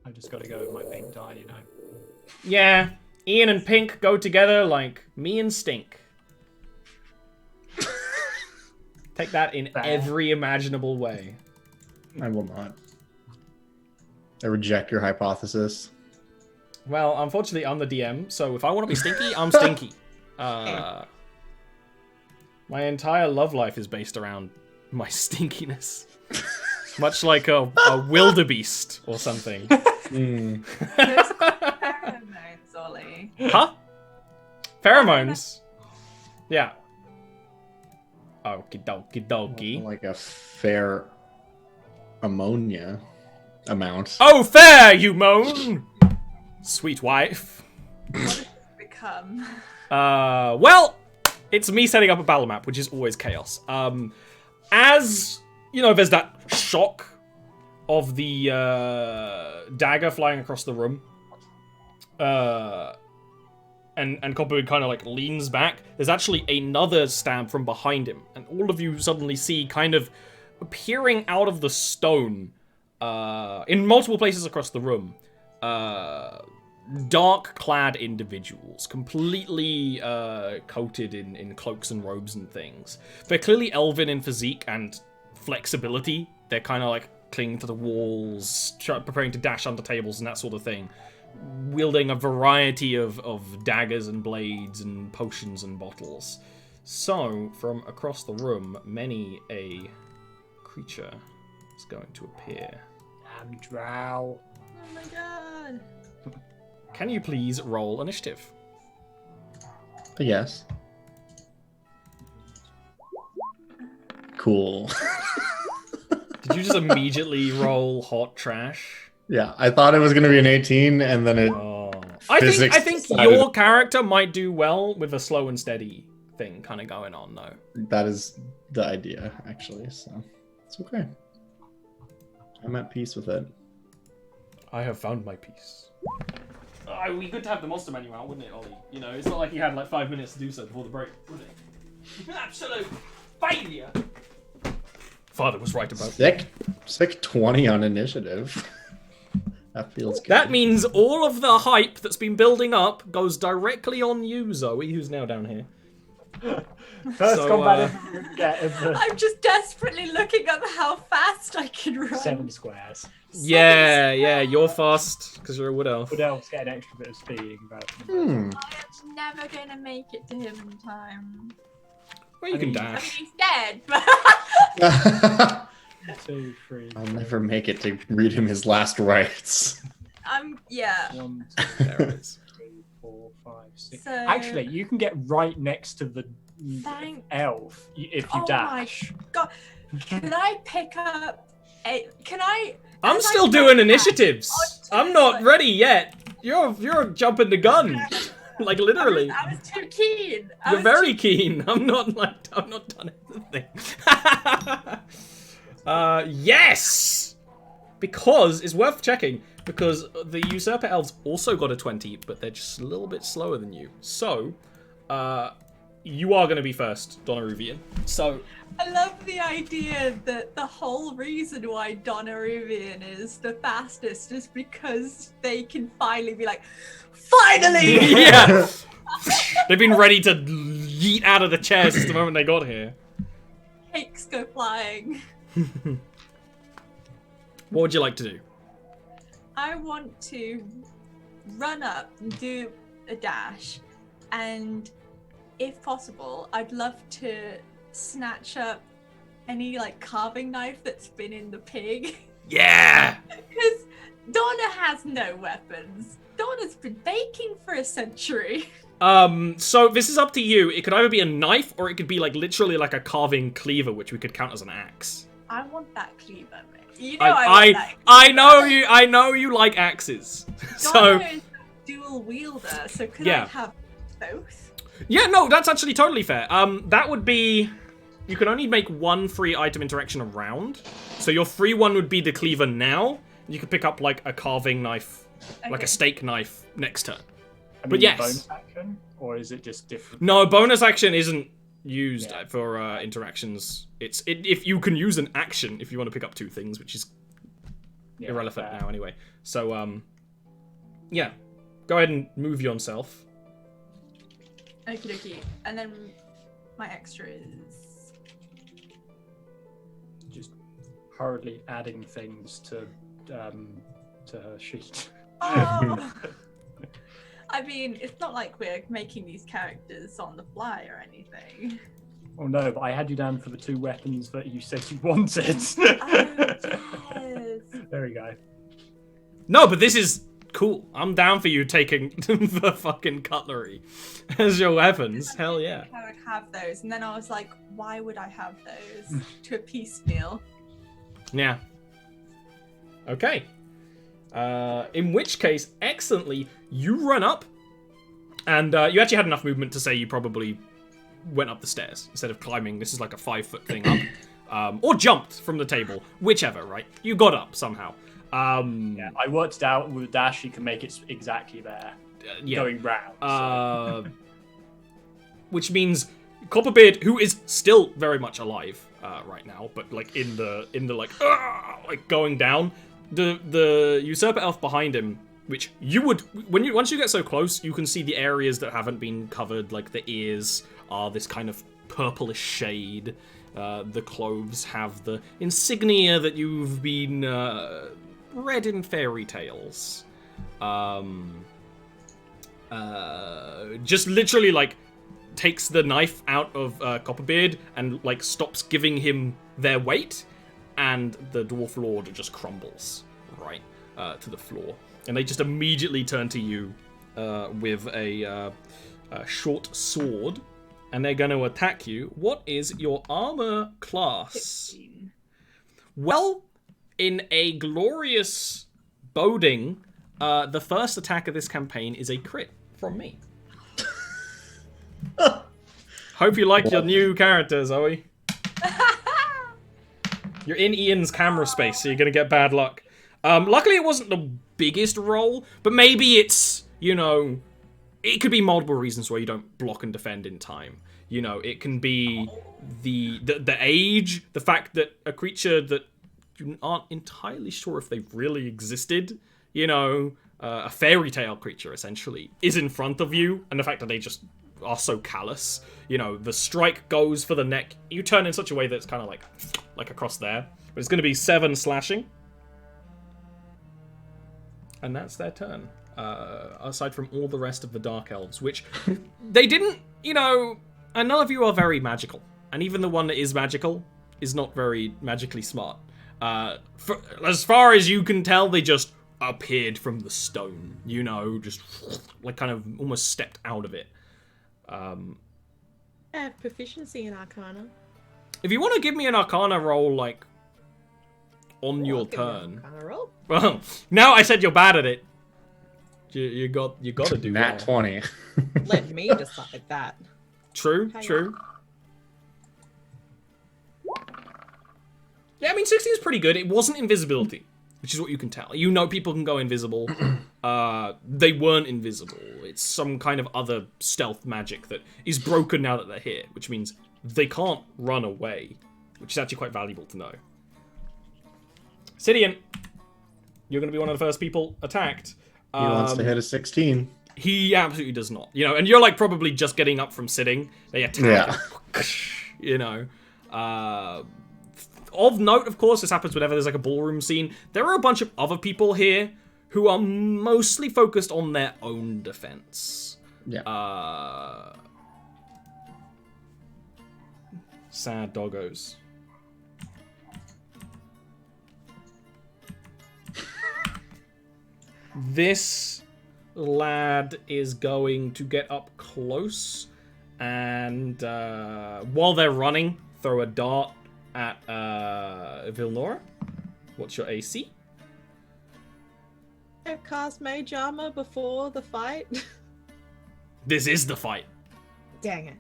I just got to go with my pink die, you know. Yeah, Ian and Pink go together like me and Stink. Take that in every imaginable way. I will not. I reject your hypothesis. Well, unfortunately, I'm the DM, so if I want to be stinky, I'm stinky. My entire love life is based around my stinkiness. Much like a wildebeest or something. Pheromones, Ollie. Huh? Pheromones? Yeah. Okie dokie dokie. Like a fair ammonia amount. Oh, fair, you moan! Sweet wife. What does it become? Well, it's me setting up a battle map, which is always chaos. As, you know, there's that shock of the dagger flying across the room. And Copperwood kind of like leans back. There's actually another stab from behind him. And all of you suddenly see kind of appearing out of the stone in multiple places across the room. Dark-clad individuals, completely coated in cloaks and robes and things. They're clearly elven in physique and flexibility. They're kind of like clinging to the walls, preparing to dash under tables and that sort of thing. Wielding a variety of daggers and blades and potions and bottles. So, from across the room, many a creature is going to appear. Damn drow. Oh my god. Can you please roll initiative? Yes. Cool. Did you just immediately roll hot trash? Yeah, I thought it was going to be an 18, and then it... Oh. I think your character might do well with a slow and steady thing kind of going on, though. That is the idea, actually, so it's okay. I'm at peace with it. I have found my peace. Oh, it would be good to have the monster manual out, wouldn't it, Ollie? You know, it's not like he had like 5 minutes to do so before the break, would it? Absolute failure! Father was right about that. Sick 20 on initiative. That feels good. That means all of the hype that's been building up goes directly on you, Zoe, who's now down here. First combat we can get in the I'm just desperately looking up how fast I can run. 7 squares. Yeah, you're fast, because you're a wood elf. Would elves get an extra bit of speed? I am never gonna make it to him in time. Well, you can I mean, dash. he's dead, but... 2, 3. I'll never make it to read him his last rites. Yeah. 1, There it is. 2, 3, 4, 5, 6. So- Actually, you can get right next to the Thank- elf if you Oh dash. my god. Can I pick up a... Can I... I'm as I still go doing back initiatives. onto I'm not the- ready yet. You're jumping the gun. Like literally. I was too keen. You're very keen. I'm not done anything. Yes! Because it's worth checking, because the usurper elves also got a 20, but they're just a little bit slower than you. So, you are going to be first, Donaruvian. So, I love the idea that the whole reason why Donaruvian is the fastest is because they can finally be like, finally! yeah! They've been ready to yeet out of the chairs since the moment they got here. Cakes go flying. What would you like to do? I want to run up and do a dash, and if possible, I'd love to snatch up any like carving knife that's been in the pig. Yeah! Because Donna has no weapons. Donna's been baking for a century. So this is up to you. It could either be a knife or it could be like literally like a carving cleaver, which we could count as an axe. I want that cleaver, mate. You know I want that. I know you like axes. So Donna is a dual wielder, so could Yeah. I have both? yeah, no, that's actually totally fair. That would be, you can only make one free item interaction a round. So your free one would be the cleaver now. You could pick up like a carving knife, like a Okay. steak knife next turn. I But mean, yes. bonus action, or is it just different? No, bonus action isn't used Yeah. for interactions. If you can use an action if you want to pick up two things, which is irrelevant fair. now anyway. So, yeah. Go ahead and move yourself. Okie dokie. And then my extra is... Just hurriedly adding things to her sheet. Oh! I mean, it's not like we're making these characters on the fly or anything. Oh no, but I had you down for the 2 weapons that you said you wanted. Oh, yes. There we go. No, but this is cool. I'm down for you taking the fucking cutlery as your weapons. Hell yeah. I think I would have those, and then I was like, why would I have those to a piecemeal? Yeah. Okay. In which case, excellently, you run up, and you actually had enough movement to say you probably went up the stairs instead of climbing. This is like a 5-foot thing up, or jumped from the table, whichever. Right? You got up somehow. Yeah, I worked it out with a dash. You can make it exactly there, Yeah. going round. So. Which means Copperbeard, who is still very much alive right now, but like in the like going down. The usurper elf behind him, which you would once you get so close, you can see the areas that haven't been covered, like the ears are this kind of purplish shade. The clothes have the insignia that you've been read in fairy tales. Just literally like takes the knife out of Copperbeard and like stops giving him their weight. And the Dwarf Lord just crumbles right to the floor. And they just immediately turn to you with a short sword. And they're going to attack you. What is your armor class? 16. Well, in a glorious boding, the first attack of this campaign is a crit from me. Hope you like your new character, Zoe. You're in Ian's camera space, so you're gonna get bad luck. Luckily, it wasn't the biggest roll, but maybe it's, it could be multiple reasons why you don't block and defend in time. It can be the age, the fact that a creature that you aren't entirely sure if they've really existed, a fairy tale creature, essentially, is in front of you, and the fact that they just are so callous. The strike goes for the neck. You turn in such a way that it's kind of like across there. But it's going to be 7 slashing. And that's their turn. Aside from all the rest of the Dark Elves, which they didn't, and none of you are very magical. And even the one that is magical is not very magically smart. As far as you can tell, they just appeared from the stone, just like kind of almost stepped out of it. I have proficiency in Arcana. If you want to give me an Arcana roll, like, on I'll your give you an turn. Arcana roll. Well, now I said you're bad at it. You got to do Nat well. 20. Let me decide that. True, Hang true. Yeah, I mean, 16 is pretty good. It wasn't invisibility, which is what you can tell. People can go invisible. They weren't invisible. It's some kind of other stealth magic that is broken now that they're here, which means they can't run away, which is actually quite valuable to know. Sidian, you're going to be one of the first people attacked. He wants to hit a 16. He absolutely does not. And you're like probably just getting up from sitting. They attack. Yeah. Of note, of course, this happens whenever there's like a ballroom scene. There are a bunch of other people here who are mostly focused on their own defense. Yeah. Sad doggos. This lad is going to get up close and while they're running, throw a dart at Vilnora. What's your AC? I've cast Mage Armor before the fight. This is the fight. Dang it.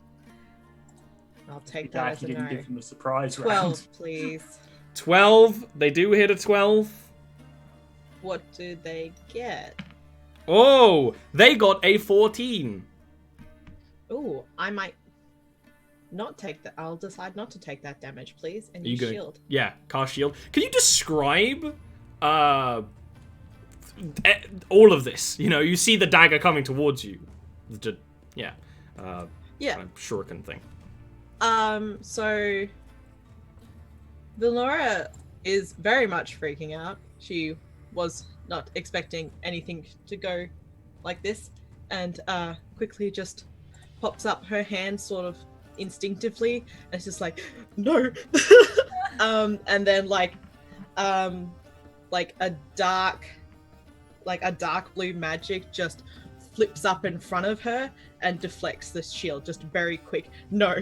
I'll take Glad that as you a didn't no. give them a surprise 12, round. please. 12. They do hit a 12. What do they get? Oh, they got a 14. Ooh, I might not take that. I'll decide not to take that damage, please. And Are you use gonna- shield. Yeah, cast shield. Can you describe all of this. You know, you see the dagger coming towards you. Yeah. Yeah. Kind of shuriken thing. So Vilnora is very much freaking out. She was not expecting anything to go like this, and quickly just pops up her hand sort of instinctively, and it's just like, no. And then like a dark blue magic just flips up in front of her and deflects the shield. Just very quick. No.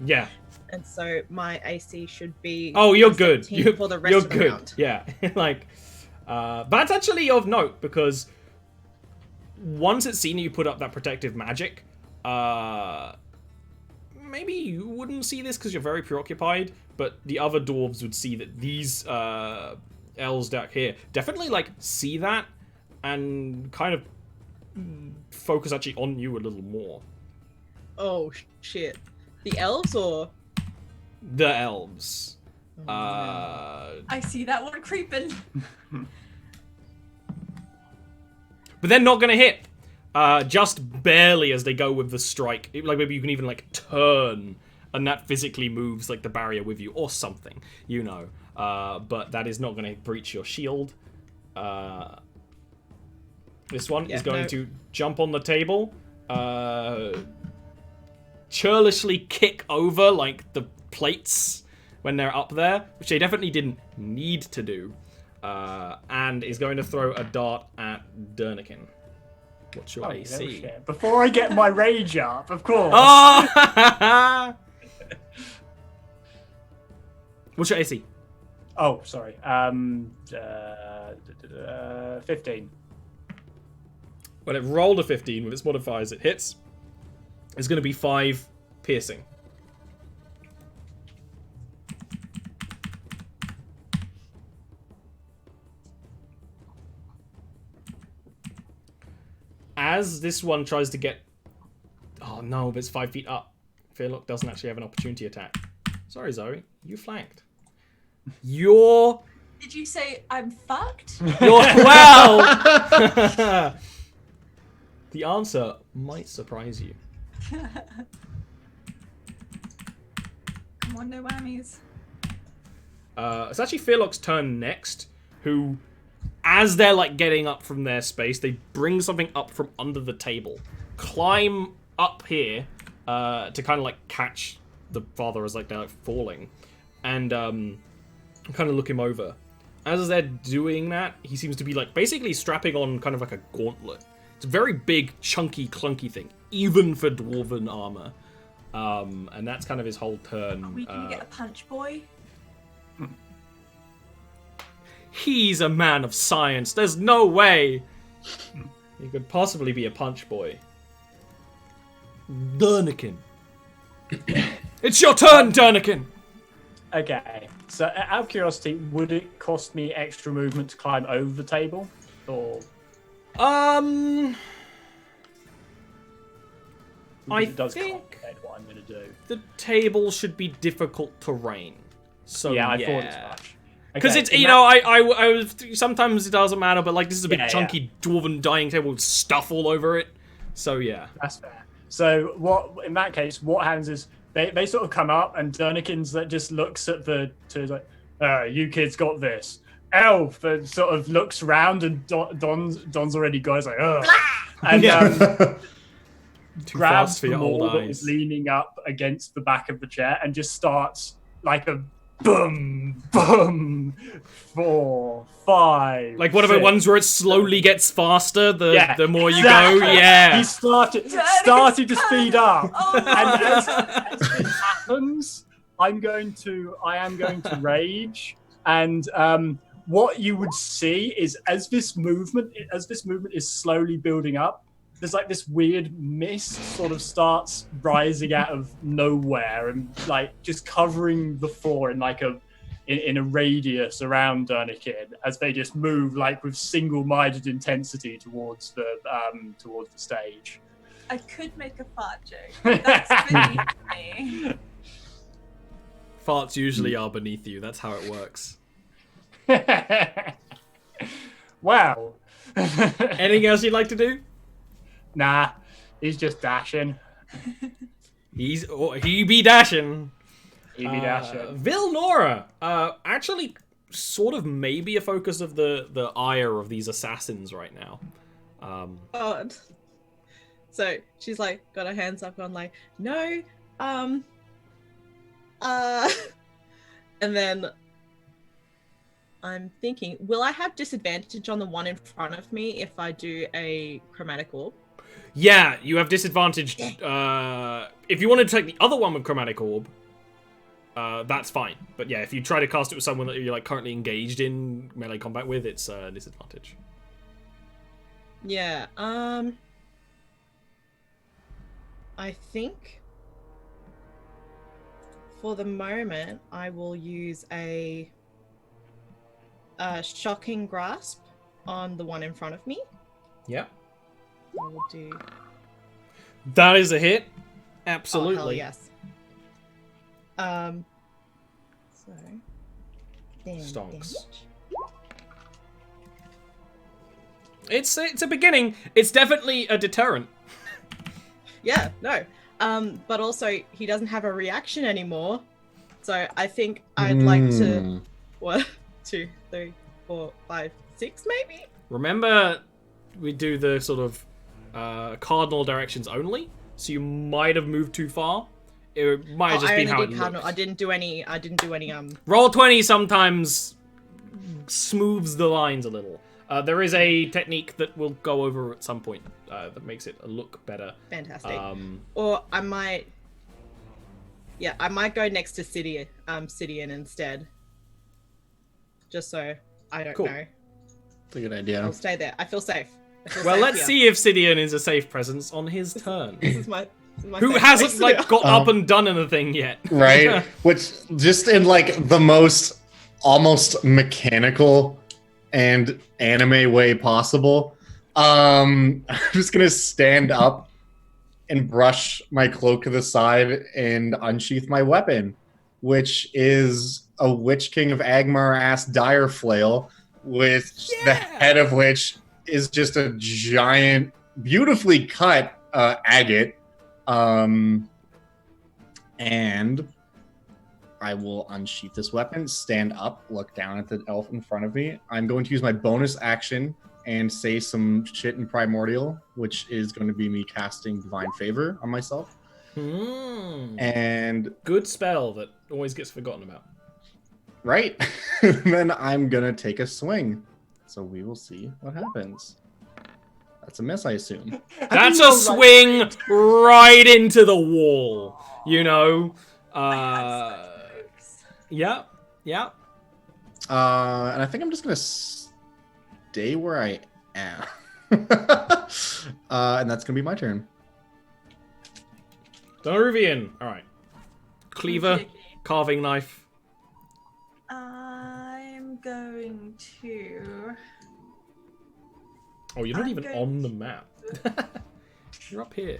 Yeah. And so my AC should be. Oh, you're good. 17 for the rest you're of the good. round. Yeah. Like, that's actually of note because once it's seen you put up that protective magic, maybe you wouldn't see this because you're very preoccupied, but the other dwarves would see that these elves down here definitely like see that and kind of focus actually on you a little more. Oh shit! The elves or the elves? I see that one creeping. But they're not gonna hit. Just barely as they go with the strike. Like maybe you can even like turn, and that physically moves like the barrier with you or something, you know. But that is not gonna breach your shield. This one is going to jump on the table, churlishly kick over like the plates when they're up there, which they definitely didn't need to do, and is going to throw a dart at Dernikin. What's your AC? Shit. Before I get my rage up, of course. Oh! What's your AC? Oh, sorry. 15. When it rolled a 15 with its modifiers, it hits. It's going to be 5 piercing. As this one tries to get... Oh no, but it's 5 feet up. Fearlock doesn't actually have an opportunity attack. Sorry, Zoe. You flanked. You're... Did you say I'm fucked? You're... Well... The answer might surprise you. Come on, no whammies. It's actually Fearlock's turn next, who... As they're like getting up from their space, they bring something up from under the table, climb up here to kind of like catch the father as like they're like falling, and kind of look him over. As they're doing that, he seems to be like basically strapping on kind of like a gauntlet. It's a very big, chunky, clunky thing, even for dwarven armor, and that's kind of his whole turn. Are we gonna get a punch boy? He's a man of science. There's no way he could possibly be a punch boy. Dernikin. It's your turn, Dernikin! Okay. So, out of curiosity, would it cost me extra movement to climb over the table? Or... I it does think complicate what I'm going to do. the table should be difficult terrain. So yeah, I thought as much. Because Okay, it's, you know, I was, sometimes it doesn't matter, but like this is a big chunky dwarven dying table with stuff all over it. So yeah. That's fair. So what, in that case, what happens is they sort of come up and Dernikin's that just looks at the two like, you kids got this. Elf and sort of looks around and Don's already got like, and Too grabs fast for the your old wall that is eyes. leaning up against the back of the chair and just starts like a boom, boom, 4, 5. Like one of the 6. ones where it slowly gets faster the more you exactly. go. Yeah. He started to speed up. Oh, And as this happens, I am going to rage. And what you would see is as this movement is slowly building up, there's like this weird mist sort of starts rising out of nowhere and like just covering the floor in like in a radius around Dernikin as they just move like with single-minded intensity towards the stage. I could make a fart joke. That's beneath me. Farts usually are beneath you. That's how it works. Well. Anything else you'd like to do? Nah, he's just dashing. He be dashing. He be dashing. Vilnora, actually, sort of maybe a focus of the ire of these assassins right now. God. So she's like got her hands up on like, no, and then I'm thinking, will I have disadvantage on the one in front of me if I do a chromatic orb? Yeah, you have disadvantage. If you want to take the other one with chromatic orb, that's fine. But yeah, if you try to cast it with someone that you're like currently engaged in melee combat with, it's disadvantage. Yeah. I think for the moment I will use a shocking grasp on the one in front of me. Yeah. I will do. That is a hit. Oh, Absolutely. hell yes. So. Stonks. It's a beginning. It's definitely a deterrent. Yeah, no. But also he doesn't have a reaction anymore. So I think I'd like to 1, 2, 3, 4, 5, 6 maybe? Remember, we do the sort of cardinal directions only, so you might have moved too far. It might have just been how it looks. I didn't do any Roll 20 sometimes smooths the lines a little. There is a technique that we'll go over at some point that makes it look better. Fantastic. Or I might go next to Sidian instead. Just so I don't know. That's a good idea. I'll stay there. I feel safe. Well, let's see if Sidian is a safe presence on his turn. This is my Who safe hasn't place. got up and done anything yet? Right? Which just in like the most almost mechanical and anime way possible. I'm just gonna stand up and brush my cloak to the side and unsheath my weapon, which is a Witch King of Agmar ass dire flail, with the head of which is just a giant, beautifully cut agate. And I will unsheath this weapon, stand up, look down at the elf in front of me. I'm going to use my bonus action and say some shit in Primordial, which is going to be me casting Divine Favor on myself. And good spell that always gets forgotten about. Right. Then I'm going to take a swing. So we will see what happens. That's a miss, I assume. That's a swing right into the wall, you know? Yeah. And I think I'm just going to stay where I am. And that's going to be my turn. Daruvian. All right. Cleaver, carving knife. I'm going to... Oh, you're not even on the map. You're up here.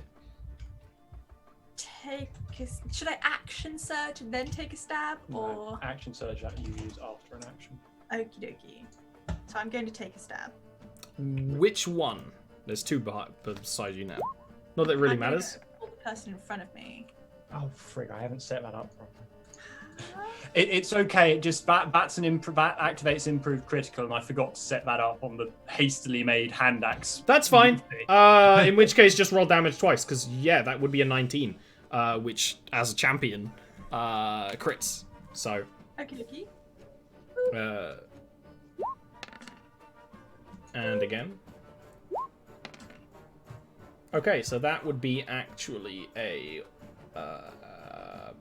Should I action surge and then take a stab, or action surge that you use after an action? Okie dokie. So I'm going to take a stab. Which one? There's two beside you now. Not that it really matters. The person in front of me. Oh frig! I haven't set that up properly. It's okay. It just that activates improved critical, and I forgot to set that up on the hastily made hand axe. That's fine. In which case, just roll damage twice, because yeah, that would be a 19, which as a champion crits. So. Okay. And again. Okay, so that would be actually a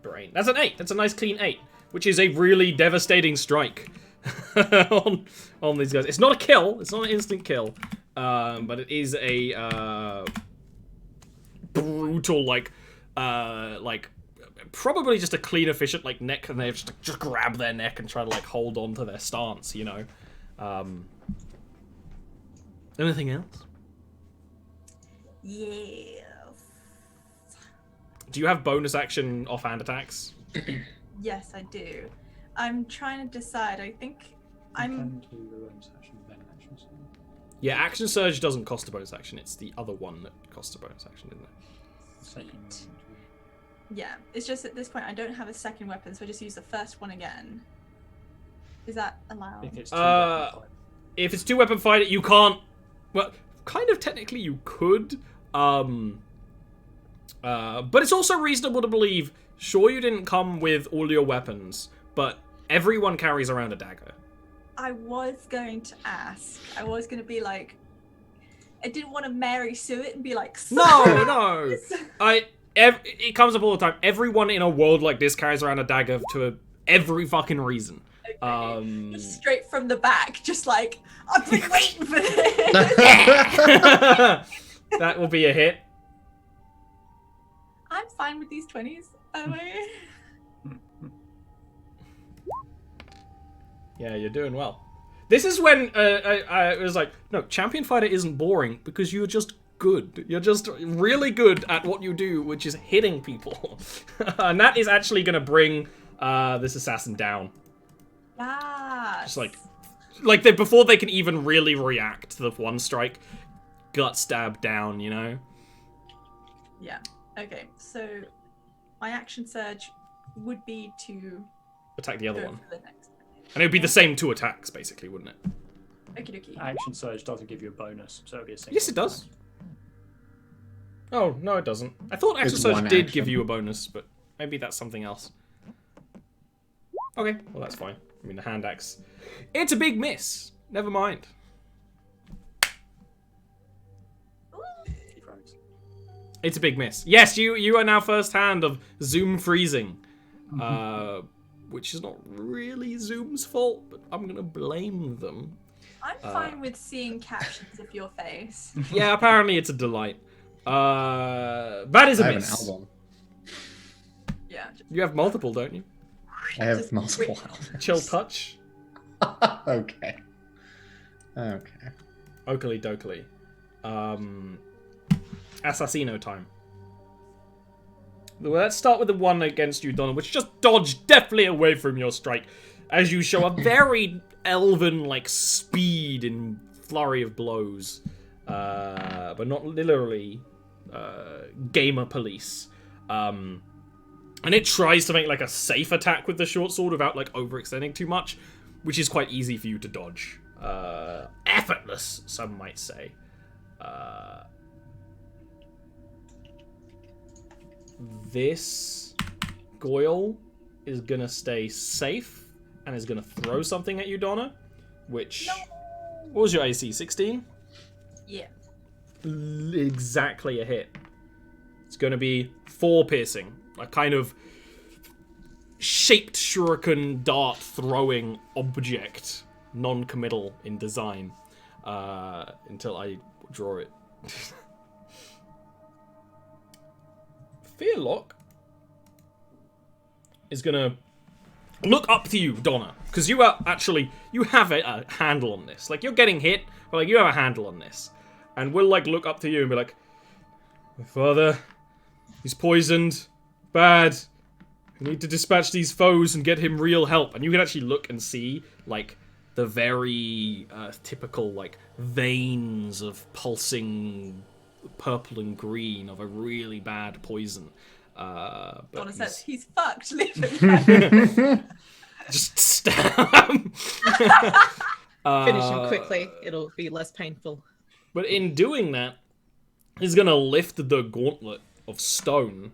brain. That's an 8. That's a nice clean 8, which is a really devastating strike on these guys. It's not a kill. It's not an instant kill, but it is a brutal, like probably just a clean, efficient like neck, and they just grab their neck and try to like hold on to their stance. You know. Anything else? Yes. Do you have bonus action offhand attacks? Yes, I do. I'm trying to decide. I think I'm. Can do the bonus action, then action. Yeah, Action Surge doesn't cost a bonus action. It's the other one that costs a bonus action, isn't it? Sweet. Yeah, it's just at this point I don't have a second weapon, so I just use the first one again. Is that allowed? If it's two-weapon fight. If it's 2-weapon fight, you can't. Well, kind of technically you could. But it's also reasonable to believe. Sure, you didn't come with all your weapons, but everyone carries around a dagger. I was going to ask. I was going to be like, I didn't want to Mary Sue it and be like, No. It comes up all the time. Everyone in a world like this carries around a dagger to every fucking reason. Okay. Just straight from the back, just like, I've been waiting for this. That will be a hit. I'm fine with these 20s. Yeah, you're doing well. This is when I was like, no, Champion Fighter isn't boring because you're just good. You're just really good at what you do, which is hitting people. And that is actually going to bring this assassin down. Yes. Just like before they can even really react to the one strike, gut stab down, you know? Yeah. Okay, so my action surge would be to Attack the other go one. for the next. And it would be the same 2 attacks, basically, wouldn't it? Okie dokie. Action Surge doesn't give you a bonus, so it'll be a single. Yes, it does. Oh, no, it doesn't. I thought Action It's Surge one did action. give you a bonus, but maybe that's something else. Okay, well, that's fine. I mean, the hand axe. It's a big miss. Never mind. It's a big miss. Yes, you are now first hand of Zoom freezing. Which is not really Zoom's fault, but I'm going to blame them. I'm fine with seeing captions of your face. Yeah, apparently it's a delight. That is a I have miss. an album. Yeah. You have multiple, don't you? I have Just multiple wait. albums. Chill touch. Okay. Oakley dokley. Assassino time. Well, let's start with the one against you, Donna, which just dodged deftly away from your strike, as you show a very elven-like speed and flurry of blows, but not literally gamer police. And it tries to make like a safe attack with the short sword without like overextending too much, which is quite easy for you to dodge. Effortless, some might say. This Goyle is gonna stay safe and is gonna throw something at you, Donna. Which, what was your AC? 16? Yeah. Exactly a hit. It's gonna be 4 piercing, a kind of shaped shuriken dart throwing object, non-committal in design, until I draw it. Fearlock is gonna look up to you, Donna, because you are actually, you have a handle on this. Like, you're getting hit, but like, you have a handle on this. And we'll like look up to you and be like, my father, he's poisoned, bad. We need to dispatch these foes and get him real help. And you can actually look and see like the very typical like veins of pulsing purple and green of a really bad poison. But Donna says, he's fucked, leave him. just stab. Finish him quickly. It'll be less painful. But in doing that, he's gonna lift the gauntlet of stone,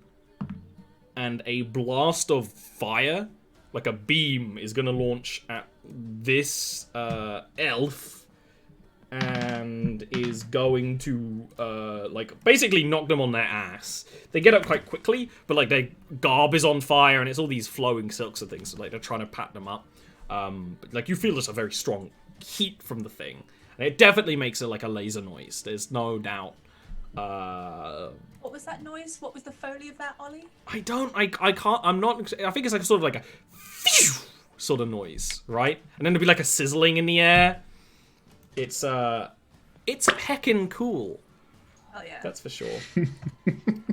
and a blast of fire, like a beam, is gonna launch at this elf, and is going to like basically knock them on their ass. They get up quite quickly, but like their garb is on fire, and it's all these flowing silks and things. So like they're trying to pat them up. But like you feel there's a very strong heat from the thing, and it definitely makes it like a laser noise. There's no doubt. What was that noise? What was the Foley of that, Ollie? I can't, I'm not, I think it's like sort of like a phew sort of noise, right? And then there'll be like a sizzling in the air. It's heckin' cool. Oh yeah. That's for sure.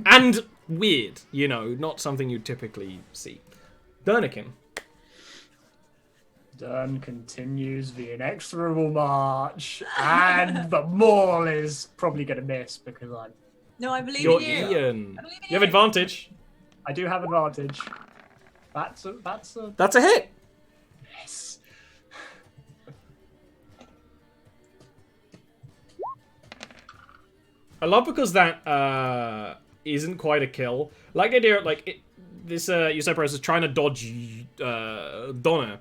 And weird, you know, not something you typically see. Dernikin. Stern continues the inexorable march, and the maul is probably going to miss because No, I believe You're in you. Ian. I believe in You have advantage. I do have advantage. That's a That's a hit. yes. I love because that isn't quite a kill. Like the idea, this Usurper is trying to dodge Donna,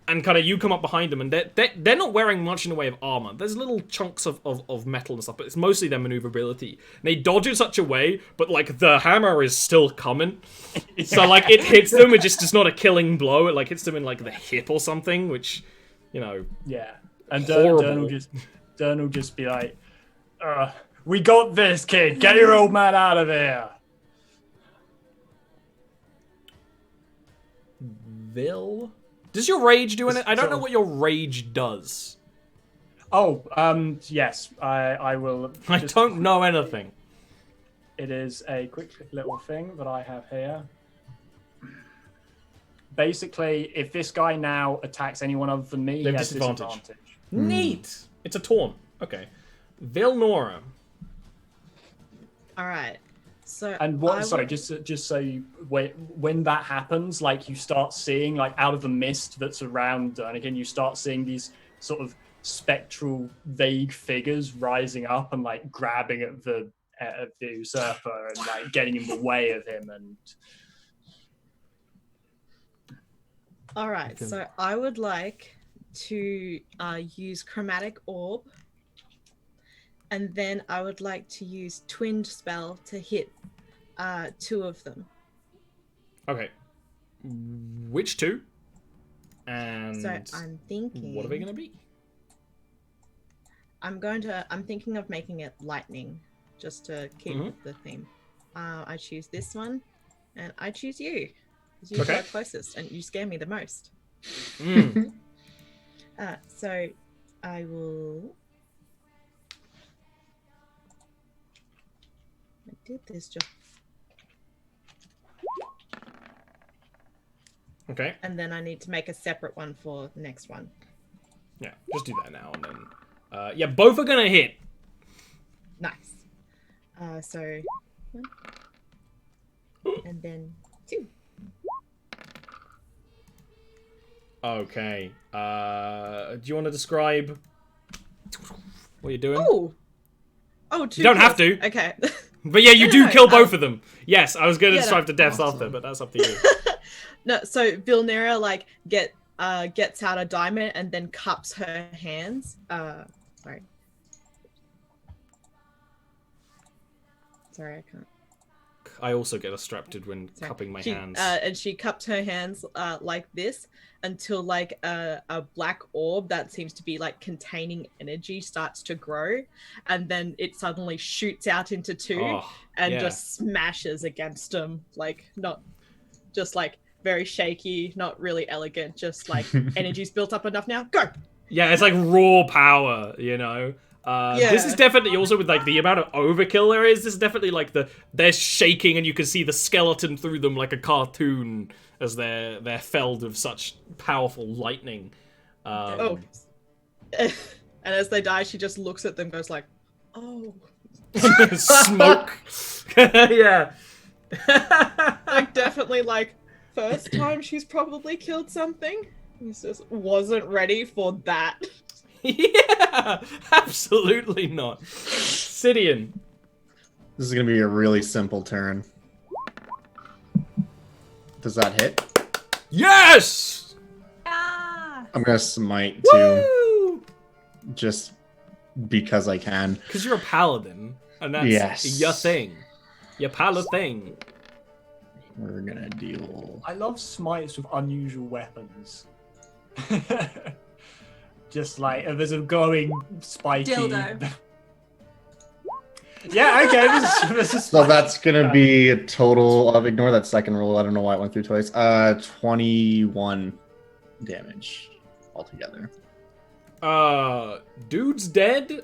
and kind of you come up behind them, and they're not wearing much in the way of armor. There's little chunks of metal and stuff, but it's mostly their maneuverability. They dodge in such a way, but like the hammer is still coming, so like it hits them. It just is not a killing blow. It like hits them in like the hip or something, which, you know, Yeah, and horrible. Dern will just be like, "We got this, kid. Get your old man out of here." Vil. Does your rage do anything? I don't know what your rage does. Oh, yes, I will. I don't know anything. It is a quick little thing that I have here. Basically, if this guy now attacks anyone other than me, he has disadvantage. Neat. It's a taunt. Okay. Vilnora. All right. So And what? Sorry, just so you, when that happens, like you start seeing, like out of the mist that's around Durnigan, you start seeing these sort of spectral, vague figures rising up and like grabbing at the usurper and like getting in the way of him. And all right. So I would like to use Chromatic Orb, and then I would like to use Twinned Spell to hit 2 of them. Okay. Which 2? And So I'm thinking. what are they going to be? I'm thinking of making it lightning, just to keep with the theme. I choose this one, and I choose you. Because you are closest, and you scare me the most. So I will. I did this just. Okay. And then I need to make a separate one for the next one. Yeah, just do that now and then. Yeah, both are gonna hit. Nice. So 1, and then 2. Okay. Do you want to describe what you're doing? Oh, 2. You don't have to. Okay. But yeah, you do No, kill both of them. Yes, I was going to describe the deaths awesome. after, but that's up to you. No, so Vilnera like gets out a diamond and then cups her hands. Sorry, I can't. I also get distracted when Sorry. cupping my She, hands. and she cups her hands like this until like a black orb that seems to be like containing energy starts to grow, and then it suddenly shoots out into 2 and just smashes against them, like not just like very shaky, not really elegant, just like energy's built up enough now. Go! Yeah, it's like raw power, you know? This is definitely also with like the amount of overkill there is. This is definitely like they're shaking and you can see the skeleton through them like a cartoon as they're felled with such powerful lightning. And as they die, she just looks at them, goes like, "Oh." Smoke. Yeah. Like definitely like first time she's probably killed something. He just wasn't ready for that. Yeah, absolutely not. Sidian. This is gonna be a really simple turn. Does that hit? Yes! Ah! I'm gonna smite too, Woo! just because I can. Because you're a paladin, and that's your thing. Your pala thing. We're gonna deal. I love smites with unusual weapons. Just like there's a glowing spiky Dildo. Yeah, okay. This is So that's gonna be a total of, ignore that second roll. I don't know why it went through twice. 21 damage altogether. Dude's dead?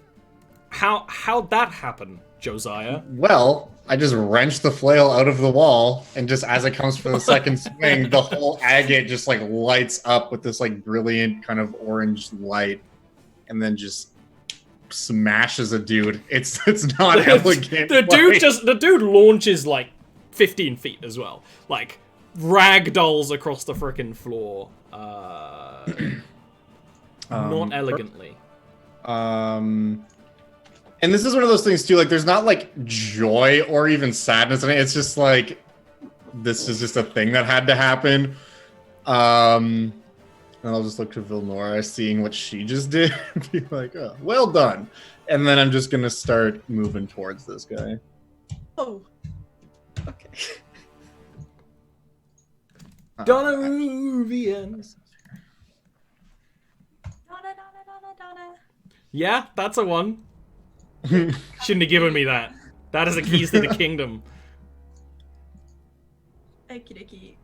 How'd that happen, Josiah? Well, I just wrench the flail out of the wall, and just as it comes for the second swing, the whole agate just like lights up with this like brilliant kind of orange light, and then just smashes a dude. It's not elegant. The dude launches like 15 feet as well, like ragdolls across the frickin' floor. Not elegantly. And this is one of those things too, like there's not like joy or even sadness in it. It's just like this is just a thing that had to happen. And I'll just look to Vilnora, seeing what she just did, and be like, oh, well done. And then I'm just gonna start moving towards this guy. Oh. Okay. Donovan. Donna. Yeah, that's a one. Shouldn't have given me that. That is the keys to the kingdom. Okie dokie.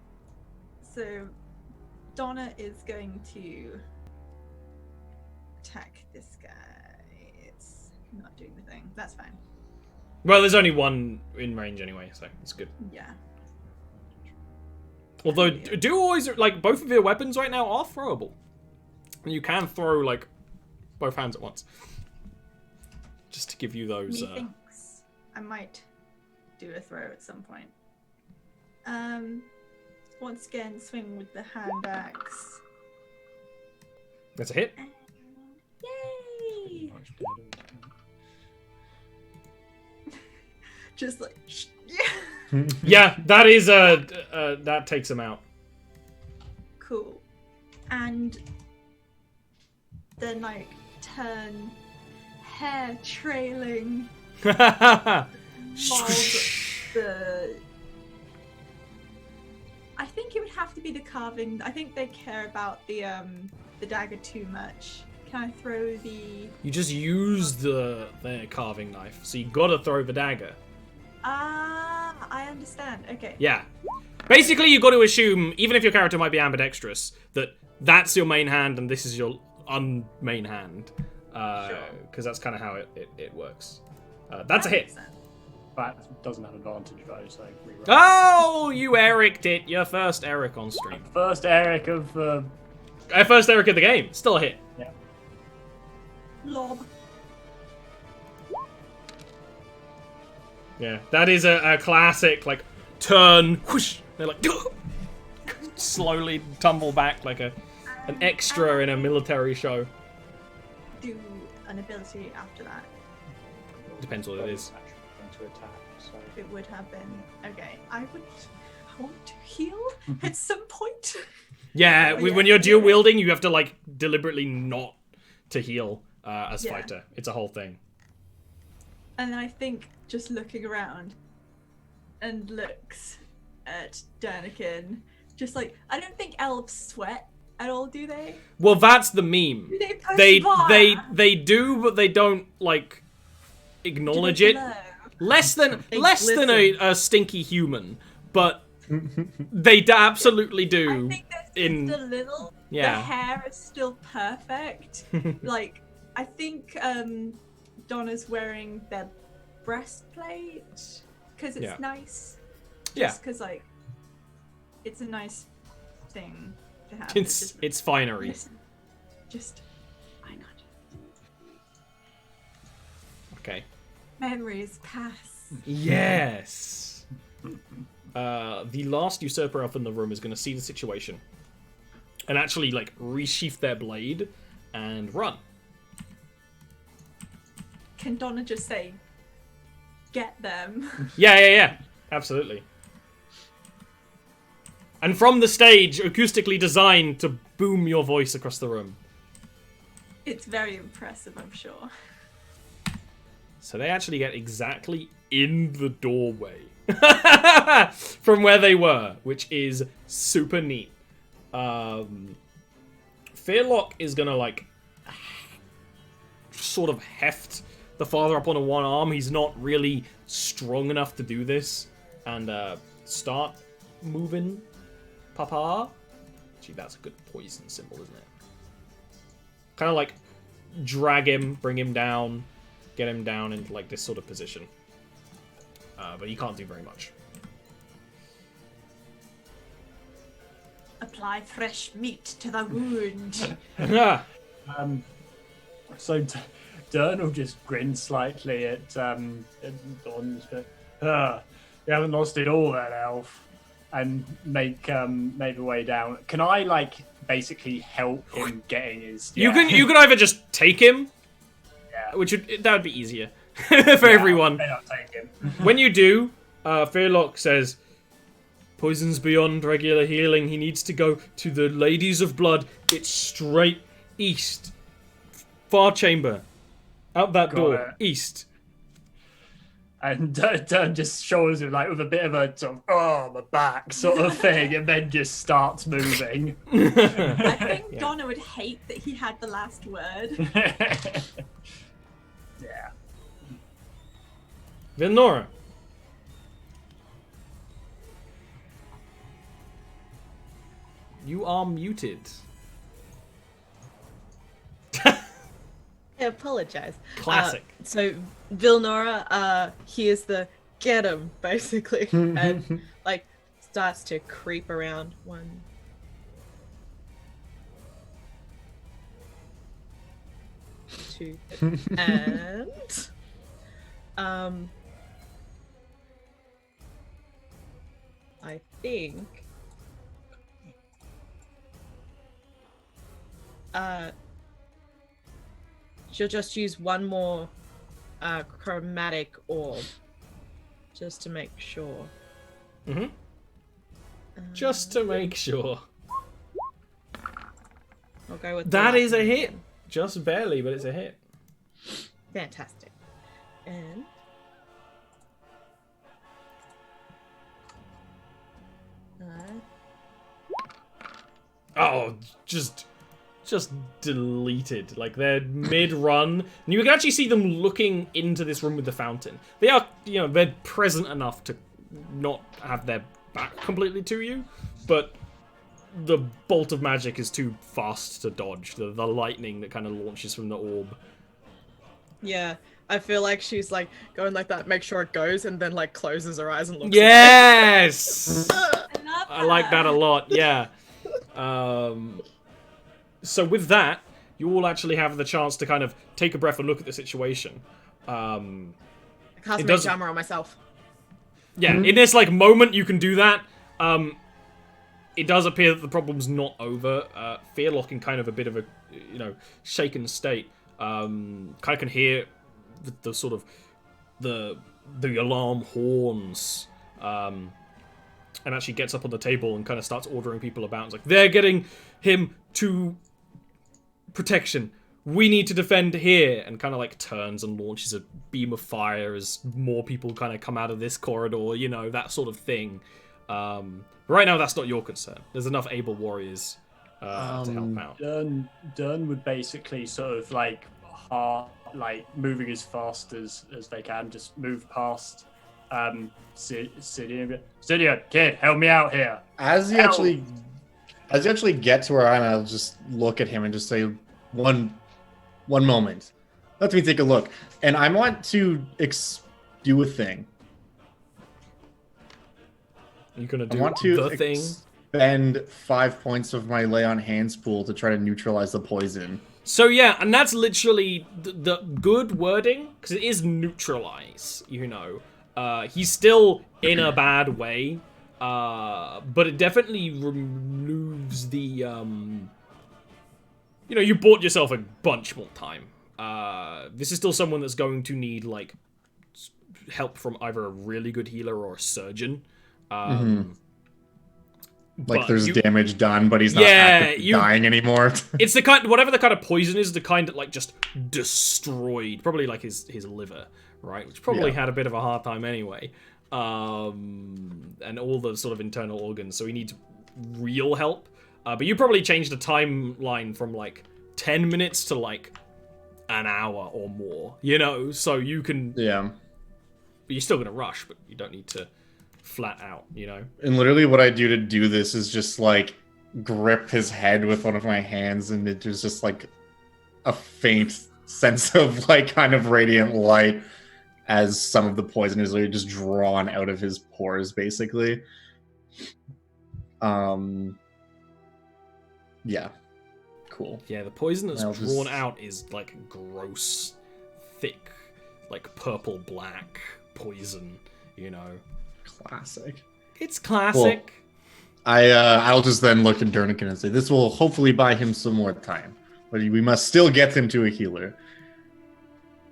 So, Donna is going to attack this guy. It's not doing the thing. That's fine. Well, there's only one in range anyway, so it's good. Yeah. Although, do always, like, both of your weapons right now are throwable. And you can throw, like, both hands at once. Just to give you those. Methinks I might do a throw at some point. Once again, swing with the hand axe. That's a hit. Yay! Just like Yeah, that is that takes him out. cool. And then like turn hair trailing while the I think it would have to be the carving. I think they care about the dagger too much. Can I throw the You just use the carving knife, so you gotta throw the dagger. I understand. Okay. Yeah. Basically, you got to assume, even if your character might be ambidextrous, that that's your main hand and this is your un-main hand. Because that's kind of how it works. That's a hit. That doesn't have advantage though, so reroll. Oh, you Eric'd it. Your first Eric on stream. First Eric of First Eric of the game. Still a hit. yeah. Lob. Yeah, that is a classic, like, turn, whoosh. They're like, slowly tumble back like an extra in a military show. Do an ability after that. Depends what it is. To attack, so. It would have been okay. I want to heal at some point. Yeah, Oh, yeah. when you're dual wielding, you have to like deliberately not to heal as Yeah. fighter. It's a whole thing. And then I think just looking around and looks at Dernican, just like I don't think elves sweat at all, do they? Well, that's the meme. Do they They perspire? do, but they don't like acknowledge Do they it. glow? Less than They listen a stinky human, but they absolutely I do. think there's just in- a little. Yeah. The hair is still perfect. Like I think Donna's wearing their breastplate because it's Yeah. nice. Yeah. Just because like it's a nice thing to have. It's finery. Just why not? Okay. Memories pass. Yes. The last usurper elf in the room is going to see the situation and actually like resheath their blade and run. Can Donna just say, "Get them"? Yeah. Absolutely. And from the stage, acoustically designed to boom your voice across the room. It's very impressive, I'm sure. So they actually get exactly in the doorway from where they were, which is super neat. Fearlock is gonna like sort of heft the father up on one arm. He's not really strong enough to do this, and start moving Papa. Gee, that's a good poison symbol, isn't it? Kind of like drag him, bring him down, get him down into like this sort of position. but you can't do very much. Apply fresh meat to the wound. So Dern will just grin slightly at Dawn. You haven't lost it all, then, elf. And make a way down. Can I basically help him getting his? You can either just take him, that would be easier for everyone. May not take him. When you do, Fearlock says, "Poison's beyond regular healing. He needs to go to the Ladies of Blood. It's straight east, far chamber, out that door, east." And Dern just shows him with a bit of a sort of, my back sort of thing, and then just starts moving. I think Donna would hate that he had the last word. Yeah. Vilnora. You are muted. I apologize. Classic. So Vilnora hears the "get him" basically, and starts to creep around. 1, 2, and I think she'll just use one more chromatic orb, just to make sure. Mm-hmm. Just to make sure. I'll go with that. Is a hit. Just barely, but it's a hit. Fantastic. And oh, just deleted. They're mid-run. And you can actually see them looking into this room with the fountain. They are, they're present enough to not have their back completely to you, but the bolt of magic is too fast to dodge. The lightning that kind of launches from the orb. Yeah, I feel like she's going like that, make sure it goes, and then closes her eyes and looks. Yes! I like that a lot, yeah. So with that, you all actually have the chance to kind of take a breath and look at the situation. I cast Mage Armor on myself. Yeah, in this moment you can do that. It does appear that the problem's not over. Fearlock in kind of a bit of a shaken state. Kind of can hear the sort of the alarm horns. And actually gets up on the table and kind of starts ordering people about. It's they're getting him to protection. We need to defend here. And kind of turns and launches a beam of fire as more people kind of come out of this corridor, that sort of thing. Right now, that's not your concern. There's enough able warriors to help out. Dern would basically sort of moving as fast as they can, just move past Cydia, kid, help me out here. As you actually get to where I'll just look at him and just say, one moment. Let me take a look. And I want to do a thing. You're gonna do I want to the thing? Spend 5 points of my lay on hands pool to try to neutralize the poison. So yeah, and that's literally the good wording, because it is neutralize, he's still in a bad way, but it definitely removes the, you bought yourself a bunch more time. This is still someone that's going to need, help from either a really good healer or a surgeon. There's damage done, but he's not dying anymore. It's whatever the kind of poison is, the kind that just destroyed, probably his liver, right? Which probably had a bit of a hard time anyway. And all the sort of internal organs, so he needs real help. But you probably changed the timeline from 10 minutes to an hour or more, so you can. Yeah. But you're still gonna rush, but you don't need to flat out, And literally what I do to do this is just grip his head with one of my hands, and it was just a faint sense of kind of radiant light, as some of the poison is really just drawn out of his pores, basically. Yeah. Cool. Yeah, the poison that's drawn out is like gross, thick, like purple-black poison, you know. Classic. It's classic. Cool. I'll just then look at Durnican and say, this will hopefully buy him some more time. But we must still get him to a healer.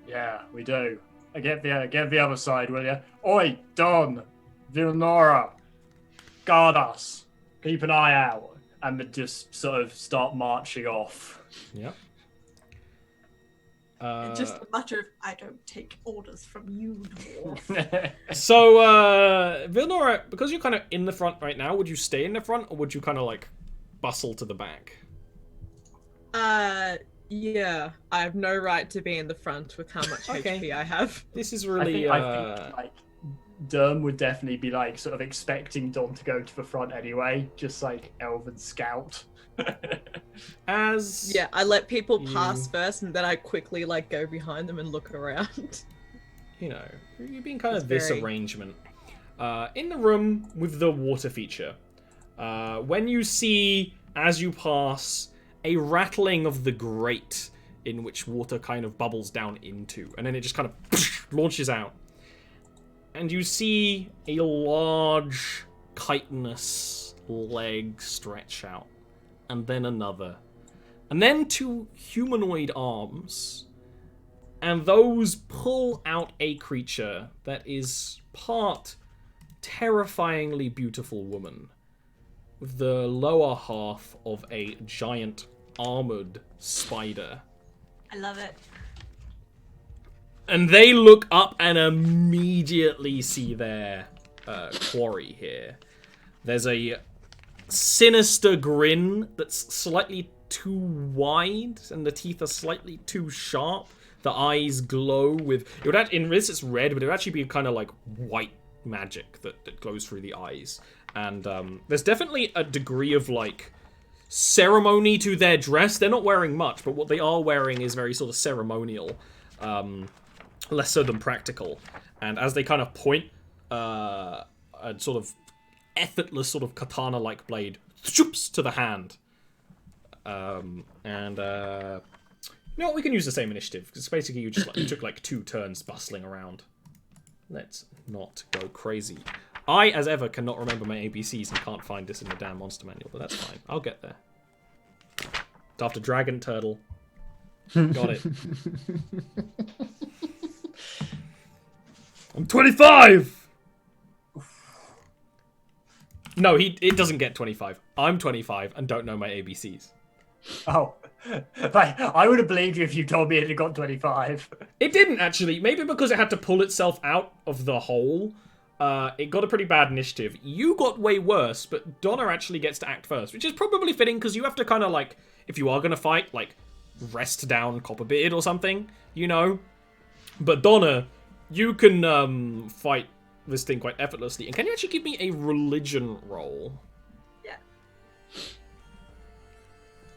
Yeah, we do. Get the other side, will you? Oi, Don, Vilnora, guard us. Keep an eye out. And then just sort of start marching off. Yep. It's just a matter of I don't take orders from you, dwarf. So, Vilnora, because you're kind of in the front right now, would you stay in the front or would you kind of like bustle to the back? Yeah. I have no right to be in the front with how much HP I have. This is really. I think like Derm would definitely be like sort of expecting Don to go to the front anyway, just like Elven Scout. As I let people pass first, and then I quickly like go behind them and look around. You know, you're being kind of this arrangement. In the room with the water feature, when you see as you pass a rattling of the grate in which water kind of bubbles down into, and then it just kind of launches out. And you see a large chitinous leg stretch out. And then another. And then two humanoid arms. And those pull out a creature that is part terrifyingly beautiful woman. With the lower half of a giant armored spider. I love it. And they look up and immediately see their quarry here. There's a sinister grin that's slightly too wide, and the teeth are slightly too sharp. The eyes glow with... It would actually, in this it's red, but it would actually be kind of like white magic that glows through the eyes. And there's definitely a degree of like ceremony to their dress. They're not wearing much, but what they are wearing is very sort of ceremonial. Less so than practical. And as they kind of point a sort of effortless sort of katana-like blade shoops to the hand. You know what, we can use the same initiative, because basically you took like 2 turns bustling around. Let's not go crazy. I, as ever, cannot remember my ABCs and can't find this in the damn monster manual, but that's fine. I'll get there. It's after dragon turtle. Got it. I'm 25! No, it doesn't get 25. I'm 25 and don't know my ABCs. Oh. I would have believed you if you told me it had got 25. It didn't, actually. Maybe because it had to pull itself out of the hole. It got a pretty bad initiative. You got way worse, but Donna actually gets to act first, which is probably fitting because you have to kind of like, if you are going to fight, like, rest down Copperbeard or something, you know? But Donna, you can fight this thing quite effortlessly. And can you actually give me a religion roll? Yeah.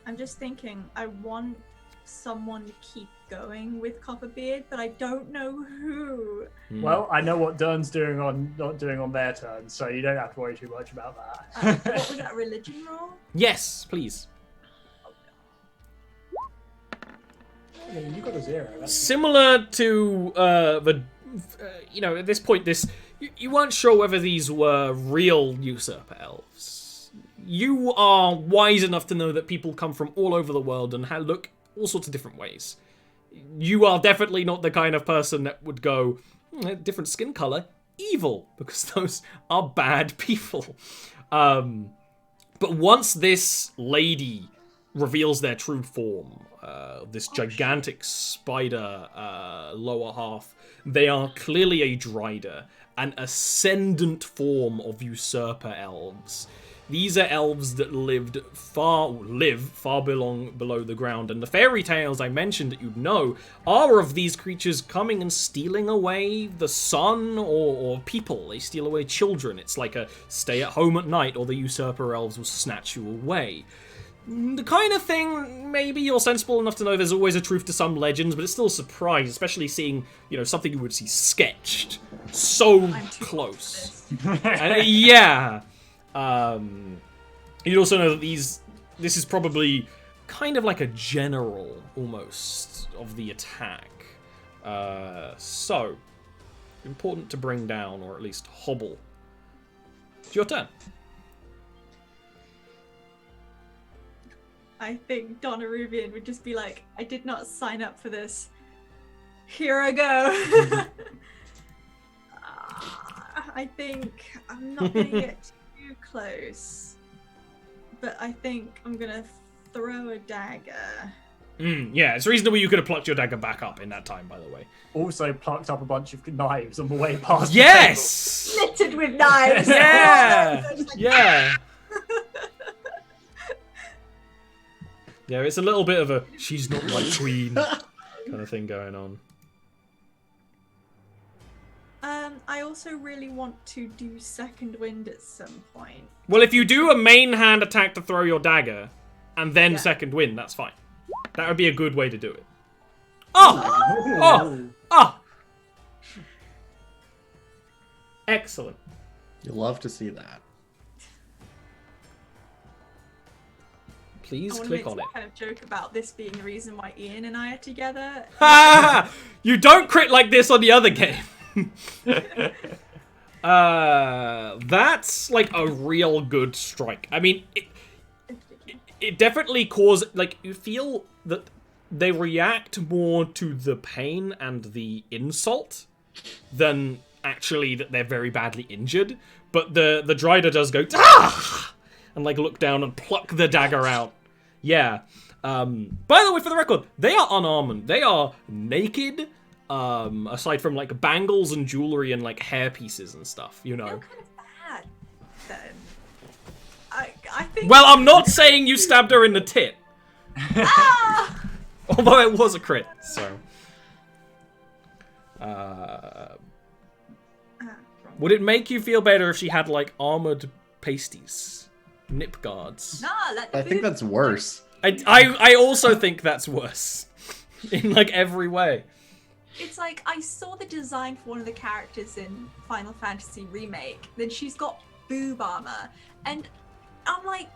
I'm just thinking, I want someone to keep going with Copperbeard, but I don't know who. Well, I know what Dern's not doing on their turn, so you don't have to worry too much about that. What was that, religion roll? Yes, please. You got a 0. Similar to you know, at this point, you weren't sure whether these were real usurper elves. You are wise enough to know that people come from all over the world and look all sorts of different ways. You are definitely not the kind of person that would go, different skin color, evil, because those are bad people. But once this lady reveals their true form, this gigantic spider lower half, they are clearly a Drider, an ascendant form of usurper elves. These are elves that live far below the ground, and the fairy tales I mentioned that you'd know are of these creatures coming and stealing away the sun or people. They steal away children. It's like a stay at home at night or the usurper elves will snatch you away. The kind of thing, maybe you're sensible enough to know there's always a truth to some legends, but it's still a surprise, especially seeing, something you would see sketched so close. And, yeah. You'd also know that this is probably kind of like a general, almost, of the attack. So, important to bring down, or at least hobble. It's your turn. I think Donna Rubian would just be like, I did not sign up for this. Here I go. I think I'm not going to get too close. But I think I'm going to throw a dagger. Yeah, it's reasonable you could have plucked your dagger back up in that time, by the way. Also plucked up a bunch of knives on the way past. Yes! Littered with knives. Yeah! Yeah. Yeah, it's a little bit of a she's not my queen kind of thing going on. I also really want to do second wind at some point. Well, if you do a main hand attack to throw your dagger, and then second wind, that's fine. That would be a good way to do it. Oh! Excellent. You love to see that. Please I click on it. kind of joke about this being the reason why Ian and I are together. Ha! You don't crit like this on the other game. That's like a real good strike. I mean, it definitely causes, like, you feel that they react more to the pain and the insult than actually that they're very badly injured. But the Dryder does go, ah! And like look down and pluck the dagger out. Yeah. By the way, for the record, they are unarmed. They are naked. Aside from like bangles and jewelry and like hair pieces and stuff, I feel kind of bad then. I think. Well, I'm not saying you stabbed her in the tit. Ah! Although it was a crit, so. Would it make you feel better if she had like armored pasties, nip guards? Nah, I think that's worse. I also think that's worse, in like every way. It's like, I saw the design for one of the characters in Final Fantasy Remake. Then she's got boob armor. And I'm like,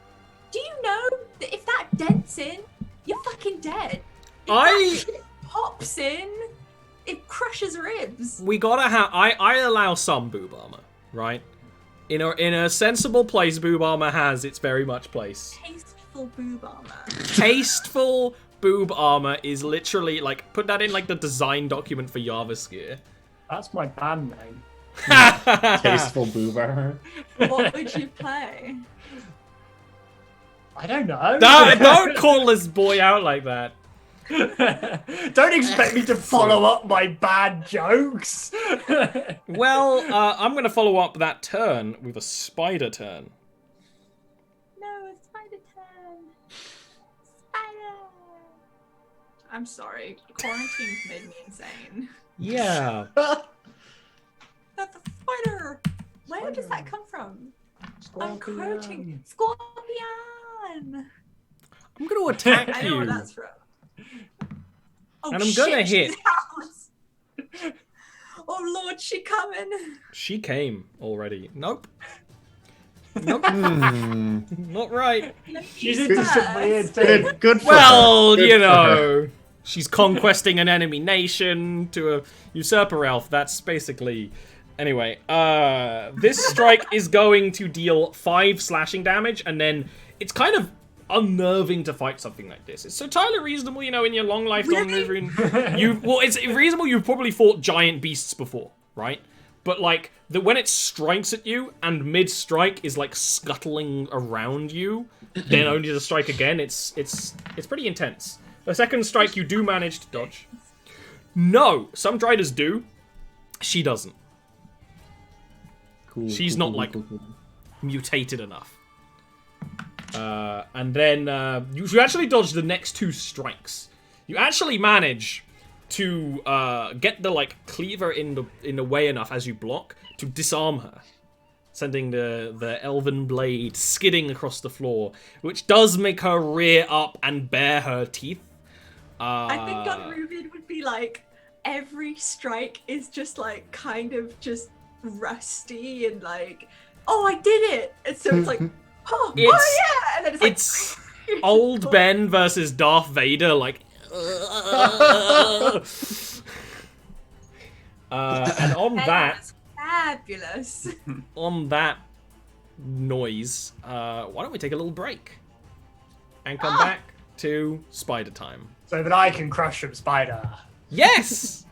do you know that if that dents in, you're fucking dead? If that shit pops in, it crushes ribs. We gotta have... I allow some boob armor, right? In a sensible place, boob armor has its very much place. Tasteful boob armor. Tasteful boob armor is literally like, put that in like the design document for Jarviskjir. That's my band name. Tasteful boob armor. What would you play? I don't know. Don't call this boy out like that. Don't expect me to follow up my bad jokes. Well, I'm gonna follow up that turn with a spider turn. No, it's spider turn. Spider. I'm sorry. Quarantine's made me insane. Yeah. That's a spider. Where does that come from? I'm quoting Scorpion. I'm gonna attack I know you. where that's from. Oh, And I'm gonna shit, hit. she's out. Oh Lord, she coming. She came already. Nope. Nope. Not right. She's into some weird thing. Good for Well, her. Good you for her. know, she's conquesting an enemy nation to a usurper elf. That's basically... Anyway, this strike is going to deal 5 slashing damage, and then it's kind of unnerving to fight something like this. It's entirely reasonable, in your long life, Really? it's reasonable. You've probably fought giant beasts before, right? But like when it strikes at you and mid-strike is like scuttling around you, then only to strike again. It's pretty intense. The second strike you do manage to dodge. No, some Driders do. She doesn't. Cool, She's cool, not like cool. mutated enough. And then you actually dodge the next 2 strikes. You actually manage to get the like cleaver in the way enough as you block to disarm her. sending the elven blade skidding across the floor, which does make her rear up and bare her teeth. I think on Reuben would be like, every strike is just like kind of just rusty and like, oh, I did it. And so it's like, oh yeah, and then it's like, old Ben versus Darth Vader, like. And on that, was fabulous. on that noise, why don't we take a little break and come back to spider time? So that I can crush some spider. Yes.